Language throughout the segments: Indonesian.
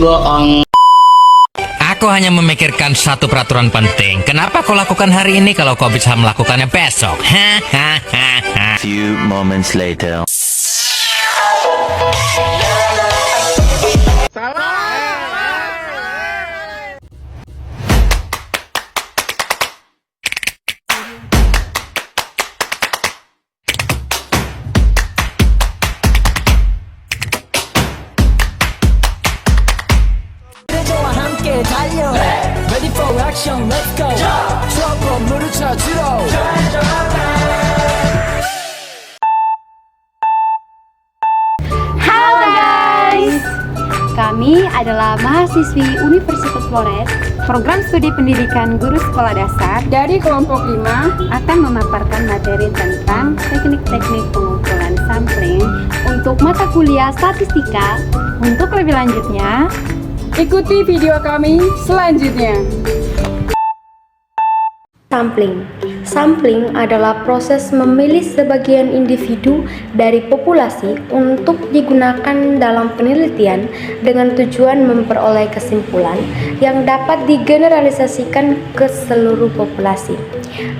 Aku hanya memikirkan satu peraturan penting. Kenapa kau lakukan hari ini kalau kau bisa melakukannya besok? Few moments later. 그대와 함께 달려 Ready for action, let's go 트러블 찾으러 Halo guys, kami adalah mahasiswi Universitas Flores, program studi pendidikan guru sekolah dasar dari kelompok 5 akan memaparkan materi tentang teknik-teknik pengumpulan sampling untuk mata kuliah statistika. Untuk lebih lanjutnya, ikuti video kami selanjutnya. Sampling adalah proses memilih sebagian individu dari populasi untuk digunakan dalam penelitian dengan tujuan memperoleh kesimpulan yang dapat digeneralisasikan ke seluruh populasi.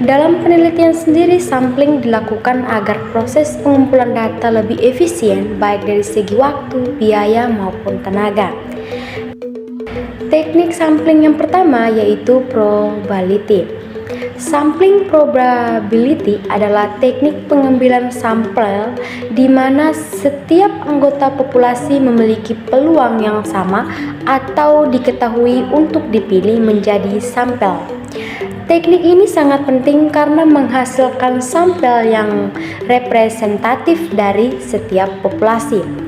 Dalam penelitian sendiri, sampling dilakukan agar proses pengumpulan data lebih efisien baik dari segi waktu, biaya maupun tenaga. Teknik sampling yang pertama yaitu probability. Sampling probability adalah teknik pengambilan sampel di mana setiap anggota populasi memiliki peluang yang sama atau diketahui untuk dipilih menjadi sampel. Teknik ini sangat penting karena menghasilkan sampel yang representatif dari setiap populasi.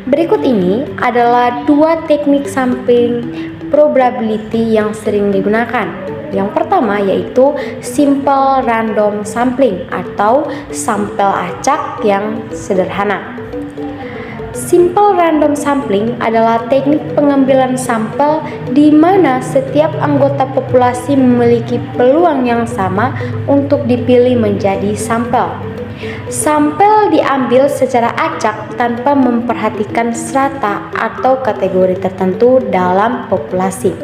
Berikut ini adalah dua teknik sampling probability yang sering digunakan. Yang pertama yaitu simple random sampling atau sampel acak yang sederhana. Simple random sampling adalah teknik pengambilan sampel di mana setiap anggota populasi memiliki peluang yang sama untuk dipilih menjadi sampel. Sampel diambil secara acak tanpa memperhatikan strata atau kategori tertentu dalam populasi.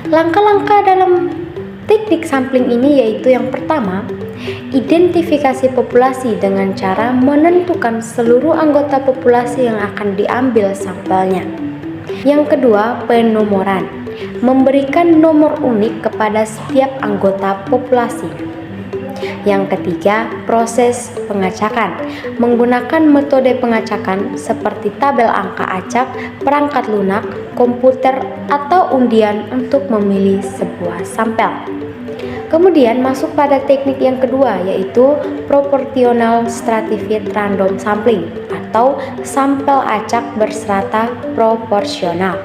Langkah-langkah dalam teknik sampling ini yaitu yang pertama, identifikasi populasi dengan cara menentukan seluruh anggota populasi yang akan diambil sampelnya. Yang kedua, penomoran, memberikan nomor unik kepada setiap anggota populasi. Yang ketiga, proses pengacakan, menggunakan metode pengacakan seperti tabel angka acak, perangkat lunak, komputer, atau undian untuk memilih sebuah sampel. Kemudian masuk pada teknik yang kedua yaitu proportional stratified random sampling atau sampel acak berserata proporsional.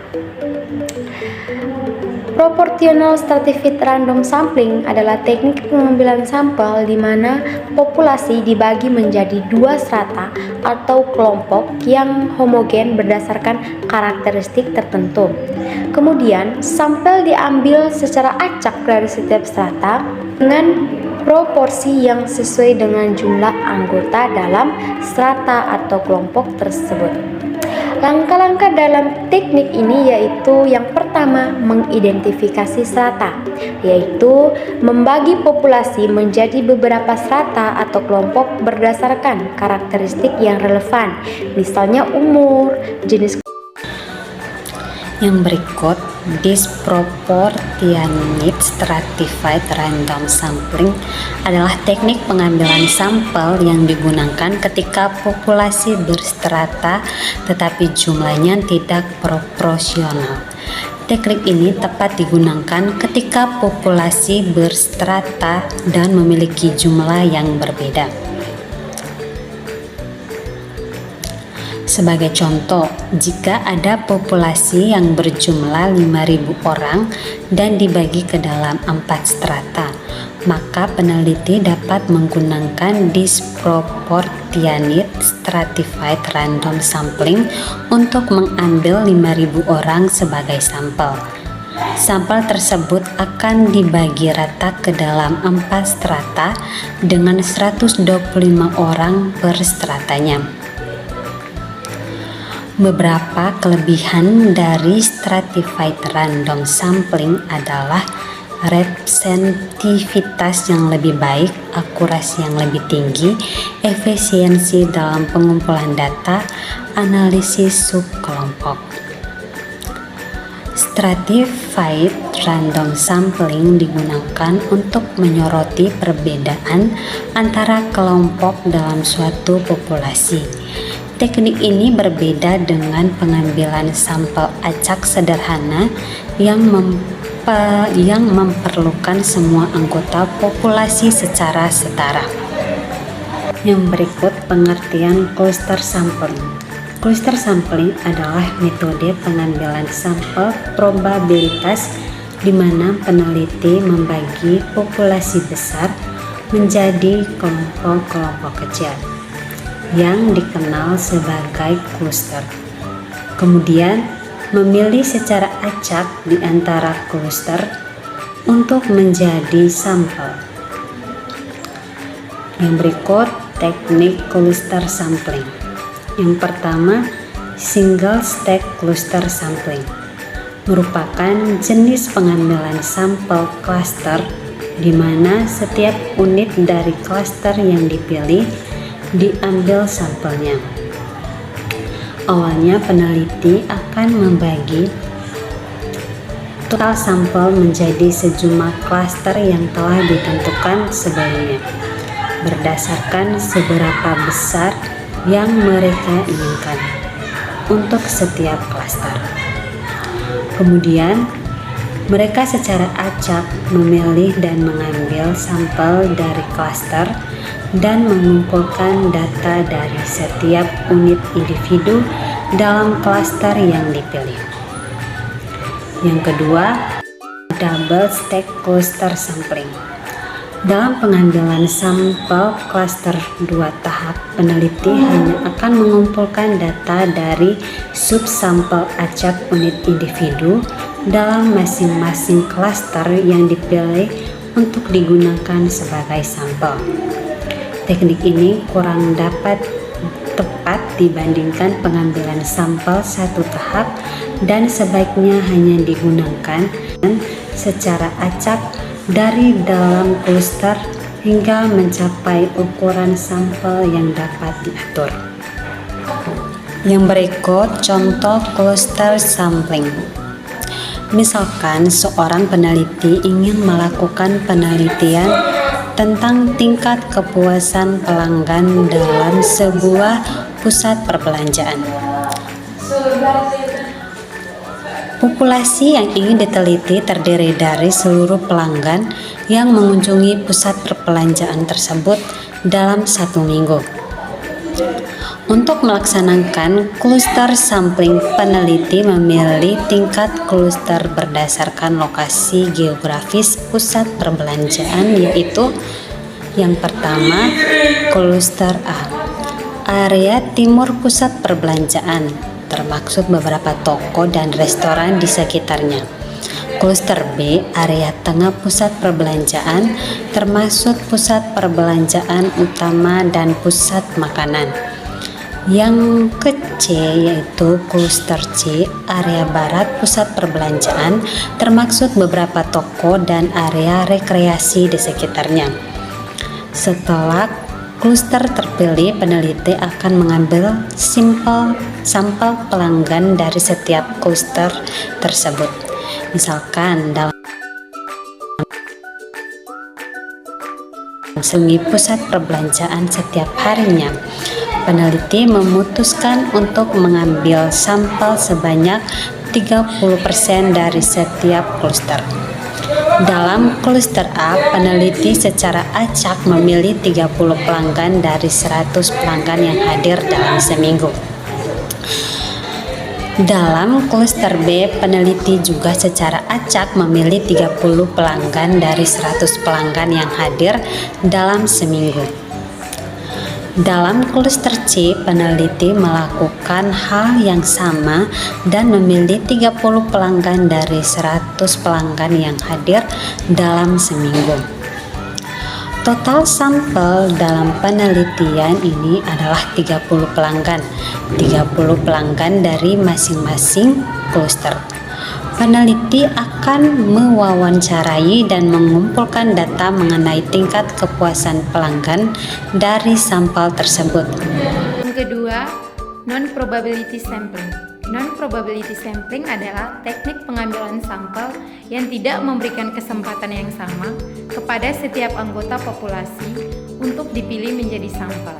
Proportional stratified random sampling adalah teknik pengambilan sampel di mana populasi dibagi menjadi dua strata atau kelompok yang homogen berdasarkan karakteristik tertentu. Kemudian, sampel diambil secara acak dari setiap strata dengan proporsi yang sesuai dengan jumlah anggota dalam strata atau kelompok tersebut. Langkah-langkah dalam teknik ini yaitu yang pertama, mengidentifikasi strata, yaitu membagi populasi menjadi beberapa strata atau kelompok berdasarkan karakteristik yang relevan, misalnya umur, jenis. Yang berikut, disproportionate stratified random sampling adalah teknik pengambilan sampel yang digunakan ketika populasi berstrata tetapi jumlahnya tidak proporsional. Teknik ini tepat digunakan ketika populasi berstrata dan memiliki jumlah yang berbeda. Sebagai contoh, jika ada populasi yang berjumlah 5.000 orang dan dibagi ke dalam 4 strata, maka peneliti dapat menggunakan disproportionate stratified random sampling untuk mengambil 5.000 orang sebagai sampel. Sampel tersebut akan dibagi rata ke dalam 4 strata dengan 125 orang per stratanya. Beberapa kelebihan dari stratified random sampling adalah representativitas yang lebih baik, akurasi yang lebih tinggi, efisiensi dalam pengumpulan data, analisis subkelompok. Stratified random sampling digunakan untuk menyoroti perbedaan antara kelompok dalam suatu populasi. Teknik ini berbeda dengan pengambilan sampel acak sederhana yang memerlukan semua anggota populasi secara setara. Yang berikut pengertian cluster sampling. Cluster sampling adalah metode pengambilan sampel probabilitas di mana peneliti membagi populasi besar menjadi kelompok-kelompok kecil yang dikenal sebagai cluster. Kemudian memilih secara acak di antara cluster untuk menjadi sampel. Yang berikut teknik cluster sampling. Yang pertama, single stack cluster sampling merupakan jenis pengambilan sampel cluster di mana setiap unit dari cluster yang dipilih diambil sampelnya. Awalnya peneliti akan membagi total sampel menjadi sejumlah klaster yang telah ditentukan sebelumnya berdasarkan seberapa besar yang mereka inginkan untuk setiap klaster. Kemudian mereka secara acak memilih dan mengambil sampel dari klaster dan mengumpulkan data dari setiap unit individu dalam klaster yang dipilih. Yang kedua, double stack cluster sampling. Dalam pengambilan sampel klaster 2 tahap, peneliti hanya akan mengumpulkan data dari subsampel acak unit individu dalam masing-masing klaster yang dipilih untuk digunakan sebagai sampel. Teknik ini kurang dapat tepat dibandingkan pengambilan sampel 1 tahap dan sebaiknya hanya digunakan secara acak dari dalam cluster hingga mencapai ukuran sampel yang dapat diatur. Yang berikut contoh cluster sampling. Misalkan seorang peneliti ingin melakukan penelitian tentang tingkat kepuasan pelanggan dalam sebuah pusat perbelanjaan. Populasi yang ingin diteliti terdiri dari seluruh pelanggan yang mengunjungi pusat perbelanjaan tersebut dalam 1 minggu. Untuk melaksanakan cluster sampling, peneliti memilih tingkat cluster berdasarkan lokasi geografis pusat perbelanjaan, yaitu yang pertama, cluster A, area timur pusat perbelanjaan, termaksud beberapa toko dan restoran di sekitarnya. Cluster B, area tengah pusat perbelanjaan, termasuk pusat perbelanjaan utama dan pusat makanan. Yang ke-C yaitu cluster C, area barat pusat perbelanjaan, termaksud beberapa toko dan area rekreasi di sekitarnya. Setelah cluster terpilih, peneliti akan mengambil sampel pelanggan dari setiap cluster tersebut. Misalkan dalam pusat perbelanjaan setiap harinya, peneliti memutuskan untuk mengambil sampel sebanyak 30% dari setiap cluster. Dalam cluster A, peneliti secara acak memilih 30 pelanggan dari 100 pelanggan yang hadir dalam seminggu. Dalam cluster B, peneliti juga secara acak memilih 30 pelanggan dari 100 pelanggan yang hadir dalam seminggu. Dalam cluster C, peneliti melakukan hal yang sama dan memilih 30 pelanggan dari 100 pelanggan yang hadir dalam seminggu. Total sampel dalam penelitian ini adalah 30 pelanggan. 30 pelanggan dari masing-masing kluster. Peneliti akan mewawancarai dan mengumpulkan data mengenai tingkat kepuasan pelanggan dari sampel tersebut. Yang kedua, non-probability sampling. Non-probability sampling adalah teknik pengambilan sampel yang tidak memberikan kesempatan yang sama kepada setiap anggota populasi untuk dipilih menjadi sampel.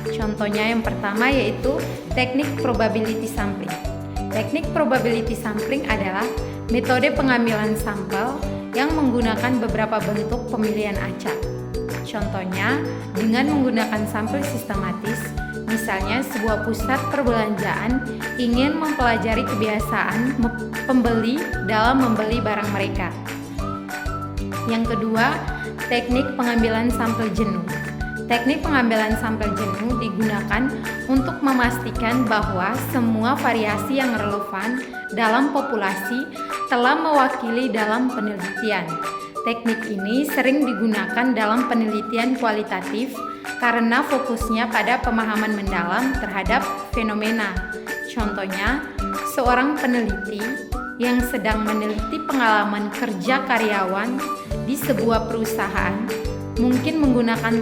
Contohnya yang pertama yaitu teknik probability sampling. Teknik probability sampling adalah metode pengambilan sampel yang menggunakan beberapa bentuk pemilihan acak. Contohnya dengan menggunakan sampel sistematis, misalnya sebuah pusat perbelanjaan ingin mempelajari kebiasaan pembeli dalam membeli barang mereka. Yang kedua, teknik pengambilan sampel jenuh. Teknik pengambilan sampel jenuh digunakan untuk memastikan bahwa semua variasi yang relevan dalam populasi telah mewakili dalam penelitian. Teknik ini sering digunakan dalam penelitian kualitatif karena fokusnya pada pemahaman mendalam terhadap fenomena. Contohnya, seorang peneliti yang sedang meneliti pengalaman kerja karyawan di sebuah perusahaan mungkin menggunakan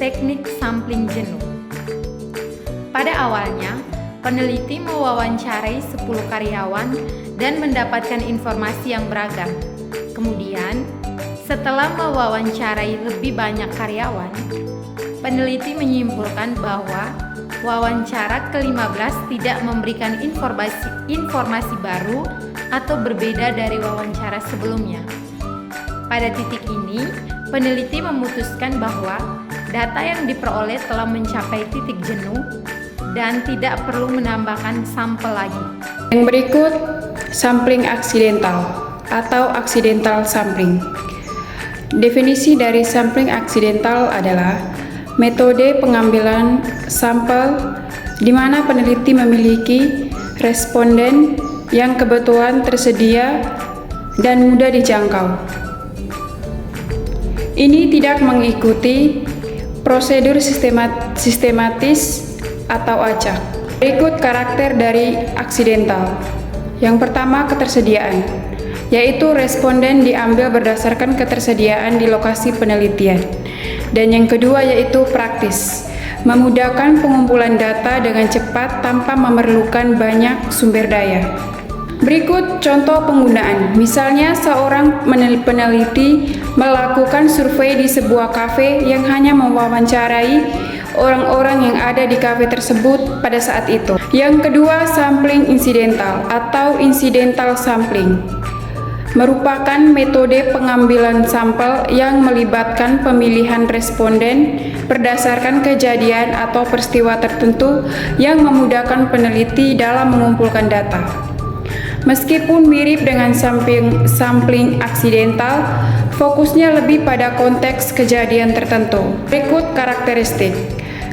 teknik sampling jenuh. Pada awalnya, peneliti mewawancarai 10 karyawan dan mendapatkan informasi yang beragam. Kemudian, setelah mewawancarai lebih banyak karyawan, peneliti menyimpulkan bahwa wawancara ke-15 tidak memberikan informasi baru atau berbeda dari wawancara sebelumnya. Pada titik ini, peneliti memutuskan bahwa data yang diperoleh telah mencapai titik jenuh dan tidak perlu menambahkan sampel lagi. Yang berikut, sampling aksidental atau accidental sampling. Definisi dari sampling aksidental adalah metode pengambilan sampel di mana peneliti memiliki responden yang kebetulan tersedia dan mudah dijangkau. Ini tidak mengikuti prosedur sistematis atau acak. Berikut karakter dari aksidental. Yang pertama, ketersediaan, yaitu responden diambil berdasarkan ketersediaan di lokasi penelitian. Dan yang kedua yaitu praktis, memudahkan pengumpulan data dengan cepat tanpa memerlukan banyak sumber daya. Berikut contoh penggunaan. Misalnya seorang peneliti melakukan survei di sebuah kafe yang hanya mewawancarai orang-orang yang ada di kafe tersebut pada saat itu. Yang kedua, sampling insidental atau incidental sampling merupakan metode pengambilan sampel yang melibatkan pemilihan responden berdasarkan kejadian atau peristiwa tertentu yang memudahkan peneliti dalam mengumpulkan data. Meskipun mirip dengan sampling aksidental, fokusnya lebih pada konteks kejadian tertentu. Berikut karakteristik.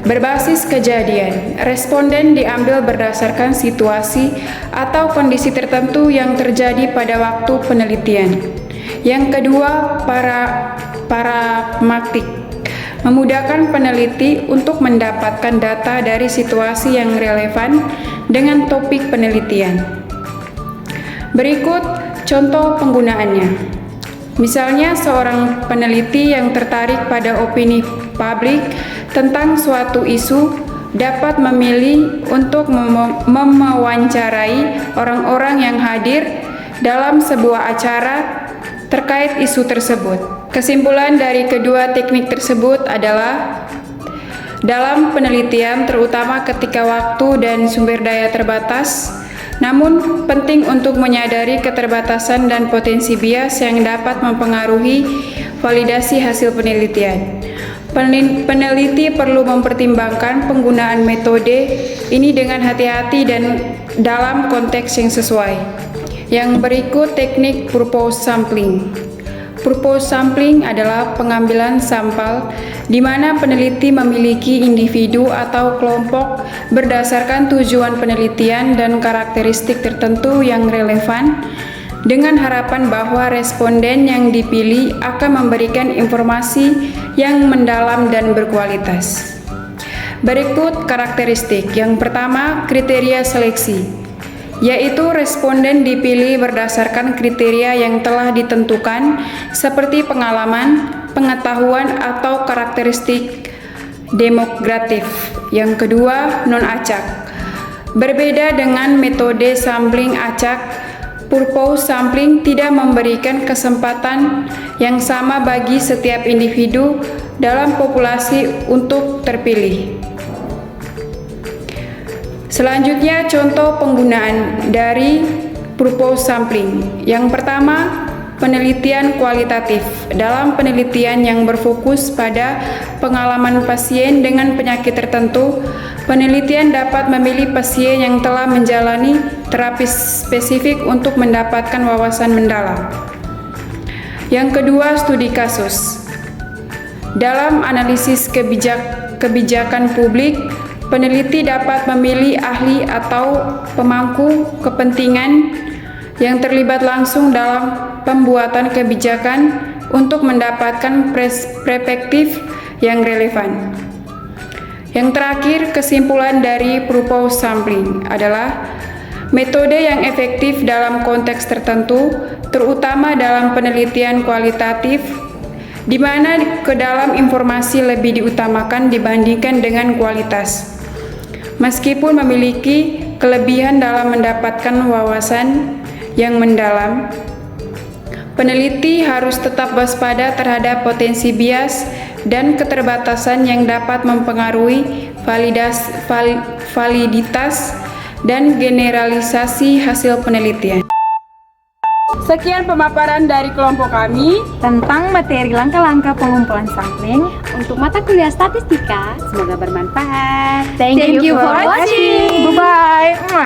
Berbasis kejadian, responden diambil berdasarkan situasi atau kondisi tertentu yang terjadi pada waktu penelitian. Yang kedua, pragmatik, memudahkan peneliti untuk mendapatkan data dari situasi yang relevan dengan topik penelitian. Berikut contoh penggunaannya. Misalnya seorang peneliti yang tertarik pada opini publik tentang suatu isu dapat memilih untuk mewawancarai orang-orang yang hadir dalam sebuah acara terkait isu tersebut. Kesimpulan dari kedua teknik tersebut adalah dalam penelitian, terutama ketika waktu dan sumber daya terbatas, namun penting untuk menyadari keterbatasan dan potensi bias yang dapat mempengaruhi validasi hasil penelitian. Peneliti perlu mempertimbangkan penggunaan metode ini dengan hati-hati dan dalam konteks yang sesuai. Yang berikut teknik purpose sampling. Purpose sampling adalah pengambilan sampel di mana peneliti memiliki individu atau kelompok berdasarkan tujuan penelitian dan karakteristik tertentu yang relevan dengan harapan bahwa responden yang dipilih akan memberikan informasi yang mendalam dan berkualitas. Berikut karakteristik. Yang pertama, kriteria seleksi, yaitu responden dipilih berdasarkan kriteria yang telah ditentukan seperti pengalaman, pengetahuan, atau karakteristik demografis. Yang kedua, non-acak. Berbeda dengan metode sampling acak, purpose sampling tidak memberikan kesempatan yang sama bagi setiap individu dalam populasi untuk terpilih. Selanjutnya, contoh penggunaan dari purpose sampling. Yang pertama, penelitian kualitatif. Dalam penelitian yang berfokus pada pengalaman pasien dengan penyakit tertentu, penelitian dapat memilih pasien yang telah menjalani terapi spesifik untuk mendapatkan wawasan mendalam. Yang kedua, studi kasus. Dalam analisis kebijakan publik, peneliti dapat memilih ahli atau pemangku kepentingan yang terlibat langsung dalam pembuatan kebijakan untuk mendapatkan perspektif yang relevan. Yang terakhir, kesimpulan dari purpose sampling adalah metode yang efektif dalam konteks tertentu, terutama dalam penelitian kualitatif, di mana ke dalam informasi lebih diutamakan dibandingkan dengan kualitas. Meskipun memiliki kelebihan dalam mendapatkan wawasan yang mendalam, peneliti harus tetap waspada terhadap potensi bias dan keterbatasan yang dapat mempengaruhi validitas dan generalisasi hasil penelitian. Sekian pemaparan dari kelompok kami tentang materi langkah-langkah pengumpulan sampling untuk mata kuliah statistika. Semoga bermanfaat. Thank you for watching. Bye-bye.